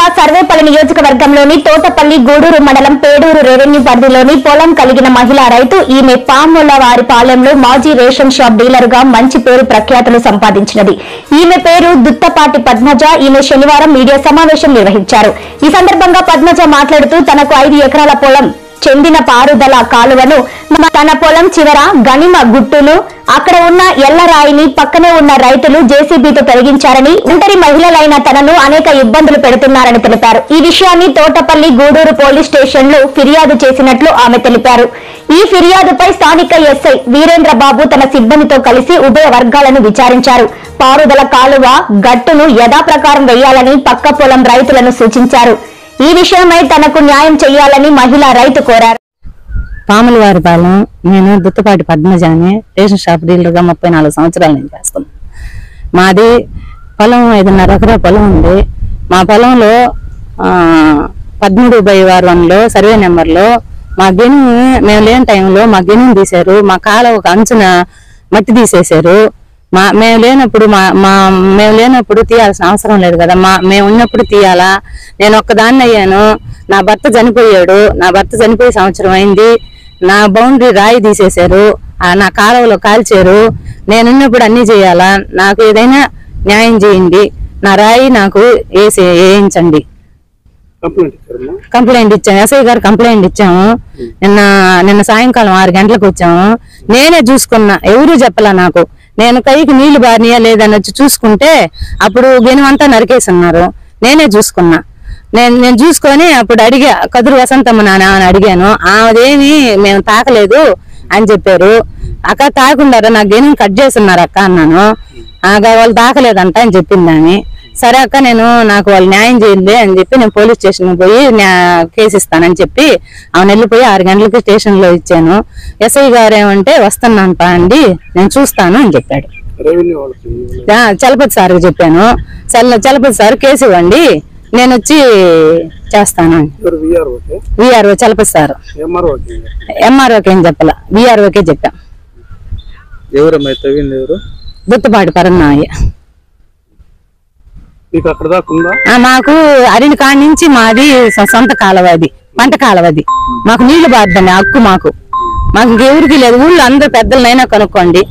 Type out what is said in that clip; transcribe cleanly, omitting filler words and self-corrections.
జిల్లా సర్వేపల్లి నియోజకవర్గంలోని తోటపల్లి గూడూరు మండలం పేడూరు రెవెన్యూ పరిధిలోని పొలం కలిగిన మహిళా రైతు ఈమె పాముల వారి పాలెంలో మాజీ రేషన్ షాప్ డీలర్ గా మంచి పేరు ప్రఖ్యాతులు సంపాదించినది. ఈమె పేరు దుత్తపాటి పద్మజ. ఈమె శనివారం మీడియా సమావేశం నిర్వహించారు. ఈ సందర్భంగా పద్మజ మాట్లాడుతూ తనకు 5 ఎకరాల పొలం చెందిన పారుదల కాలువను తన పొలం చివర గనిమ గుట్టును అక్కడ ఉన్న ఎల్లరాయిని పక్కనే ఉన్న రైతులు జేసీబీతో తొలగించారని, ఒంటరి మహిళలైన తనను అనేక ఇబ్బందులు పెడుతున్నారని తెలిపారు. ఈ విషయాన్ని తోటపల్లి గూడూరు పోలీస్ స్టేషన్ లో ఫిర్యాదు చేసినట్లు ఆమె తెలిపారు. ఈ ఫిర్యాదుపై స్థానిక ఎస్ఐ వీరేంద్రబాబు తన సిబ్బందితో కలిసి ఉభయ వర్గాలను విచారించారు. పారుదల కాలువ గట్టును యథాప్రకారం వేయాలని పక్క పొలం రైతులను సూచించారు. ఈ విషయమై తనకు న్యాయం చేయాలని మహిళా రైతు కోరారు. పాములవారిపాలెం, నేను దుత్తపాటి పద్మజాని, రేషన్ షాప్ డీలర్ గా 34 సంవత్సరాల నుంచి చేస్తాను. మాది పొలం 5.5 ఎకరా పొలం ఉంది. మా పొలంలో 13/1లో సర్వే నెంబర్లో మా గెని మేము లేని టైంలో మా గెనిని తీశారు. మా కాలువ ఒక అంచున మట్టి తీసేశారు. మేము లేనప్పుడు తీయాల్సిన అవసరం లేదు కదా, మేము ఉన్నప్పుడు తీయాలా. నేను ఒక్కదాన్ని అయ్యాను. నా భర్త చనిపోయాడు. నా భర్త చనిపోయే సంవత్సరం అయింది. నా బౌండరీ రాయి తీసేశారు, నా కాలువలో కాల్చారు. నేనున్నప్పుడు అన్ని చేయాలా. నాకు ఏదైనా న్యాయం చేయండి. నా రాయి నాకు వేయించండి. కంప్లైంట్ ఇచ్చాము. ఎస్ఐ గారు కంప్లైంట్ ఇచ్చాము. నిన్న సాయంకాలం 6 గంటలకు వచ్చాము. నేనే చూసుకున్నా, ఎవరూ చెప్పలా నాకు. నేను కైకి నీళ్లు బారినయా లేదని వచ్చి చూసుకుంటే అప్పుడు గెనుమంతా నరికేస్తున్నారు. నేనే చూసుకున్నా. నేను చూసుకొని అప్పుడు అడిగా, కదురు వసంతమ్మ నాన్న అని అడిగాను. అదేమి మేము తాకలేదు అని చెప్పారు. అక్క తాకుండారా, నా గెనుని కట్ చేస్తున్నారు అక్క అన్నాను. వాళ్ళు తాకలేదంట అని చెప్పింది ఆమె. సరే అక్క, నాకు వాళ్ళు న్యాయం చేయండి అని చెప్పి నేను పోలీస్ స్టేషన్ పోయి కేసు ఇస్తానని చెప్పి ఆమె వెళ్ళిపోయి 6 గంటలకి స్టేషన్ లో ఇచ్చాను. ఎస్ఐ గారు ఏమంటే వస్తున్నాను అండి, నేను చూస్తాను అని చెప్పాడు. చలపతి సార్కి చెప్పాను. చలపతి సార్ కేసు ఇవ్వండి, నేను వచ్చి చేస్తాను. VRO Chalapathi sir. ఎంఆర్ఓకి ఏం చెప్పాల, విఆర్ఓకే చెప్పా. దుత్తపాటి పరన్నాయ. మాకు అరిని కాడి నుంచి మాది సొంత కాలవది, పంట కాలవది. మాకు నీళ్లు బాద్దండి హక్కు. మాకు ఇంకెవరికి లేదు. ఊళ్ళో అందరు పెద్దలనైనా కనుక్కోండి.